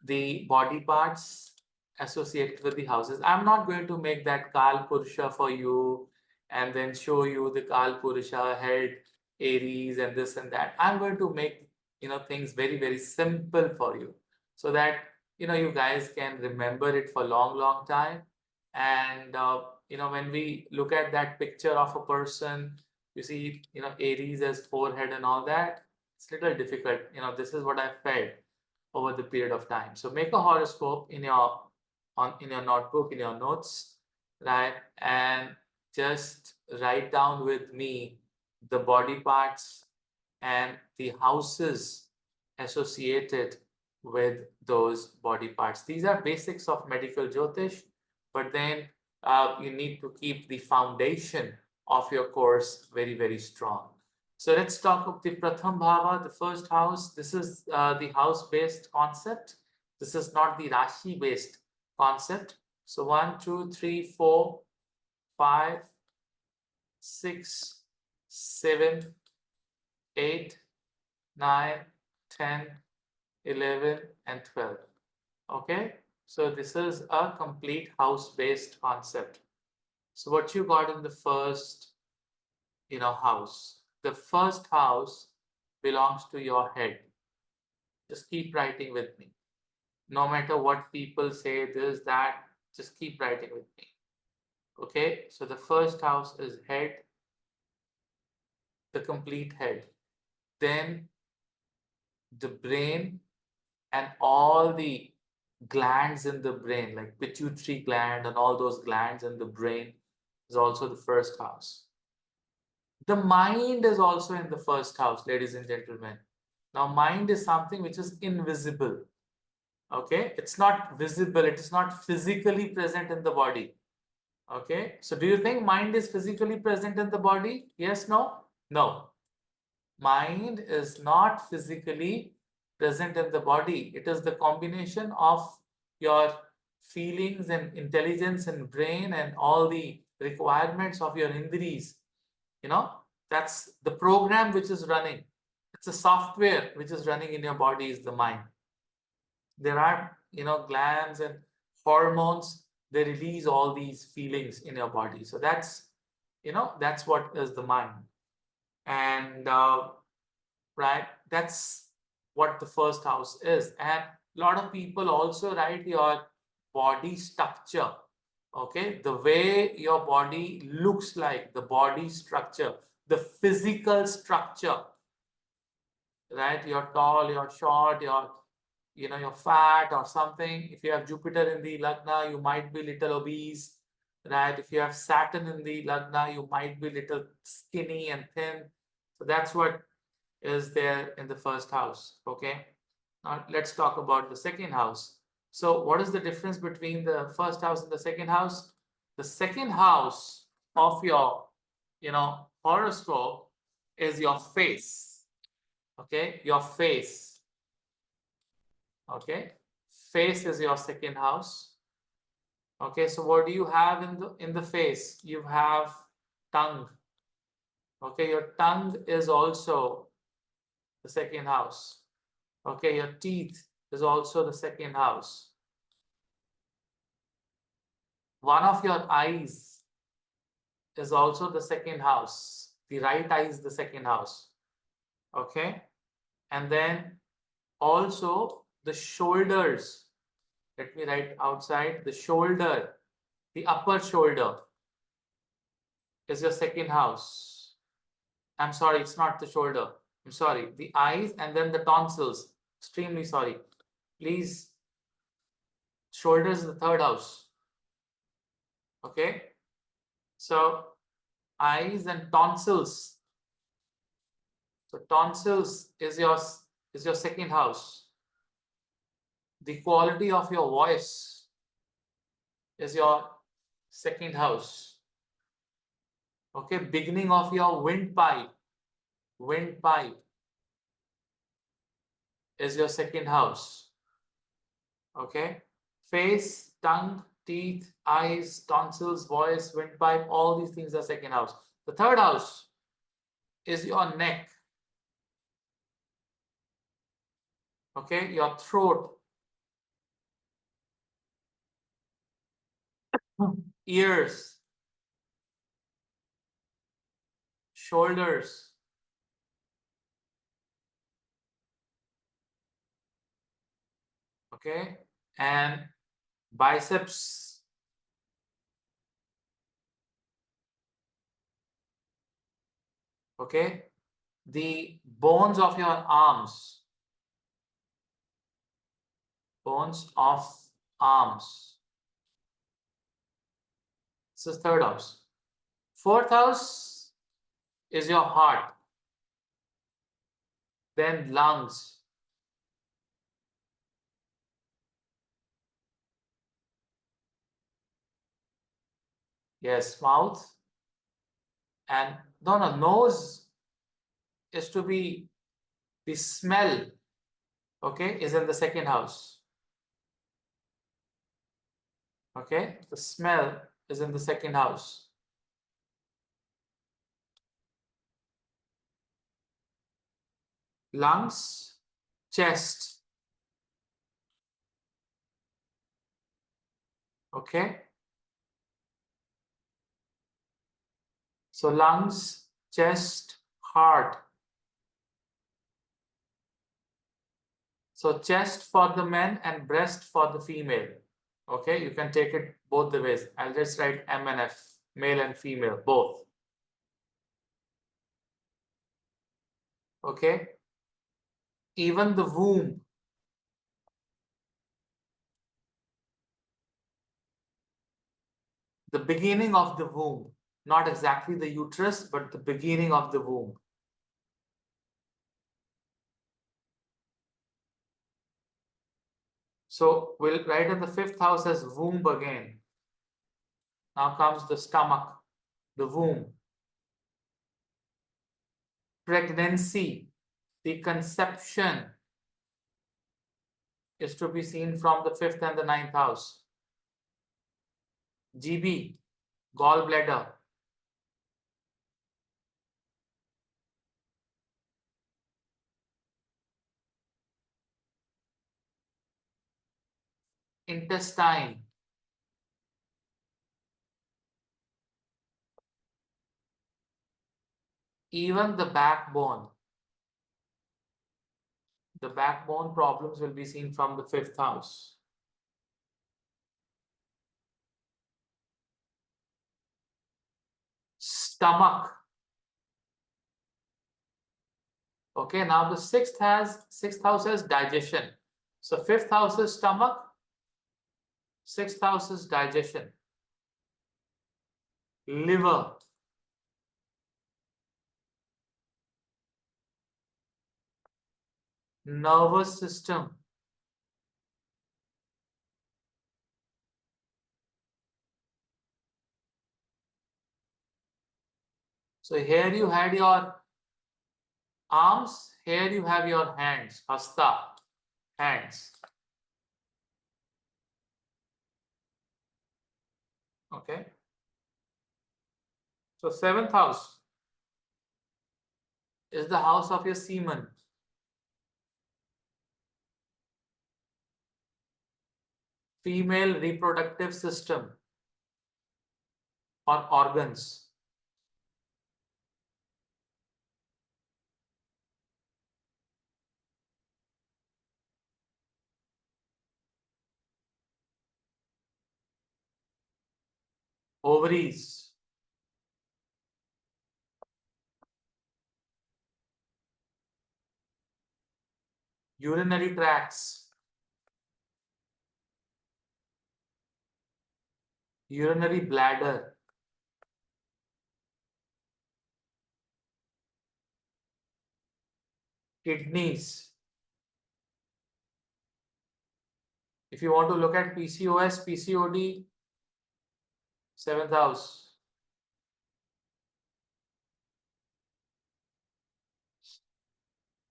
the body parts associated with the houses. I'm not going to make that Kal Purusha for you and then show you the Kal Purusha head, Aries, and this and that. I'm going to make things very, very simple for you so that you guys can remember it for long, long time. And when we look at that picture of a person, you see, Aries as forehead and all that. It's a little difficult. This is what I felt over the period of time. So make a horoscope in your notebook, in your notes, right? And just write down with me the body parts and the houses associated with those body parts. These are basics of medical Jyotish, but then you need to keep the foundation of your course very, very strong. So let's talk of the Pratham Bhava, the first house. This is the house-based concept. This is not the Rashi-based concept. So 1, 2, 3, 4, 5, 6, 7, 8, 9, 10, 11, and 12. Okay, so this is a complete house-based concept. So what you got in the first, house? The first house belongs to your head. Just keep writing with me. No matter what people say, this, that, just keep writing with me. Okay, so the first house is head, the complete head. Then the brain and all the glands in the brain, like pituitary gland and all those glands in the brain, is also the first house. The mind is also in the first house, ladies and gentlemen. Now, mind is something which is invisible. Okay, it's not visible, it is not physically present in the body. Okay, so do you think mind is physically present in the body? Yes, no? No. Mind is not physically present in the body. It is the combination of your feelings and intelligence and brain and all the requirements of your indris. That's the program which is running. It's a software which is running in your body is the mind. There are, glands and hormones. They release all these feelings in your body. So that's what is the mind. And right, that's what the first house is. And a lot of people also write your body structure. Okay, the way your body looks like, the body structure, the physical structure, right? You're tall, you're short, you're fat or something. If you have Jupiter in the Lagna, you might be little obese, right? If you have Saturn in the Lagna, you might be little skinny and thin. So that's what is there in the first house. Okay, now let's talk about the second house. So what is the difference between the first house and the second house? The second house of your horoscope is your face. Okay, your face. Okay, face is your second house. Okay, so what do you have in the face? You have tongue. Okay, your tongue is also the second house. Okay, your teeth is also the second house. One of your eyes is also the second house. The right eye is the second house. Okay, and then also the shoulders. Let me write outside. The shoulder, the upper shoulder is your second house. I'm sorry, it's not the shoulder. I'm sorry. The eyes and then the tonsils. Extremely sorry. Please, shoulders is the third house. Okay. So eyes and tonsils. So tonsils is your second house. The quality of your voice is your second house. Okay, beginning of your windpipe is your second house. Okay, face, tongue, teeth, eyes, tonsils, voice, windpipe, all these things are second house. The third house is your neck. Okay, your throat ears, shoulders, okay, and biceps, okay, the bones of your arms, bones of arms. This is third house. Fourth house is your heart, then lungs, yes, mouth, and no, nose is to be the smell, okay, is in the second house. Okay, the smell is in the second house. Lungs, chest, okay. So lungs, chest, heart. So chest for the men and breast for the female. Okay, you can take it both the ways. I'll just write M and F, male and female, both. Okay, even the womb, the beginning of the womb, not exactly the uterus, but the beginning of the womb. So we'll write in the fifth house as womb again. Now comes the stomach, the womb. Pregnancy, the conception is to be seen from the fifth and the ninth house. GB, gallbladder. Intestine. Even the backbone. The backbone problems will be seen from the fifth house. Stomach. Okay, now the sixth house has digestion. So fifth house is stomach, sixth house is digestion. Liver. Nervous system. So here you had your arms, here you have your hands, hasta, hands. Okay. So seventh house is the house of your semen. Female reproductive system or organs. Ovaries. Urinary tracts. Urinary bladder. Kidneys. If you want to look at PCOS, PCOD, seventh house.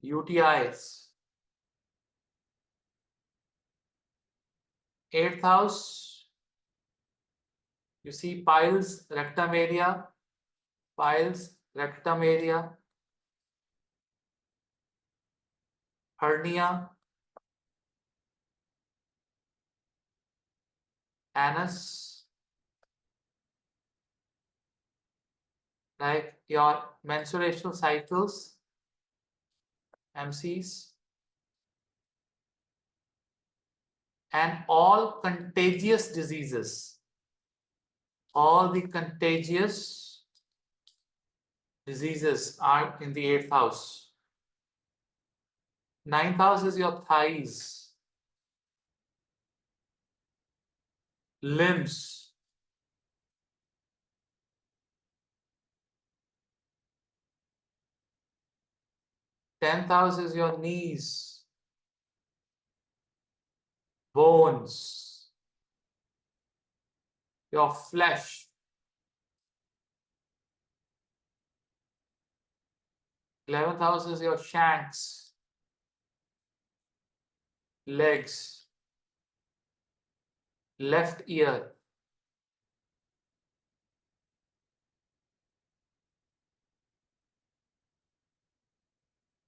UTIs. Eighth house, you see piles, rectum area, piles, rectum area, hernia, anus, like your menstruational cycles, MCs, and all contagious diseases. All the contagious diseases are in the 8th house. 9th house is your thighs, limbs. 10th house is your knees, bones, your flesh. 11th house is your shanks, legs, left ear,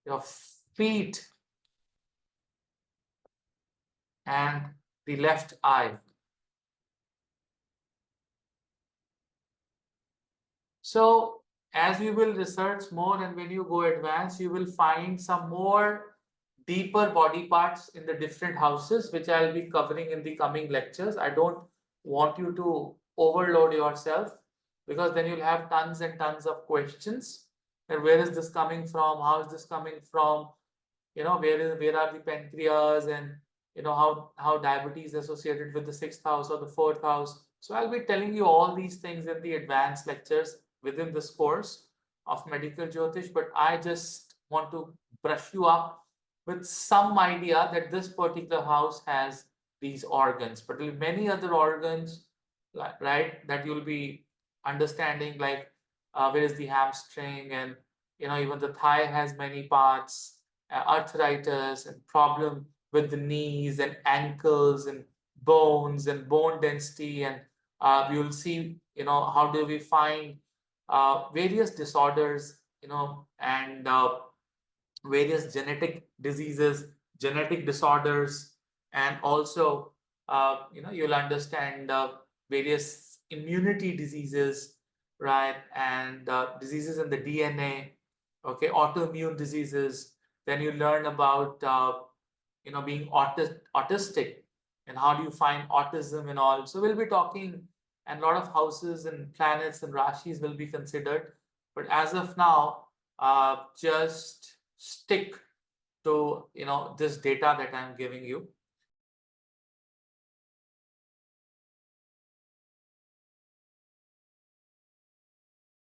your feet, and the left eye. So as we will research more, and when you go advanced, you will find some more deeper body parts in the different houses, which I'll be covering in the coming lectures. I don't want you to overload yourself, because then you'll have tons and tons of questions. And where is this coming from? How is this coming from? Where are the pancreas, and how diabetes is associated with the 6th house or the 4th house. So I'll be telling you all these things in the advanced lectures within this course of medical Jyotish, but I just want to brush you up with some idea that this particular house has these organs, but there are many other organs, right, that you'll be understanding, like where is the hamstring, and even the thigh has many parts, arthritis and problem with the knees and ankles and bones and bone density, and you'll see how do we find various disorders, and various genetic diseases, genetic disorders, and also you'll understand various immunity diseases, right, and diseases in the DNA, okay, autoimmune diseases. Then you learn about being autistic, and how do you find autism and all. So we'll be talking, and a lot of houses and planets and rashis will be considered. But as of now, just stick to this data that I'm giving you.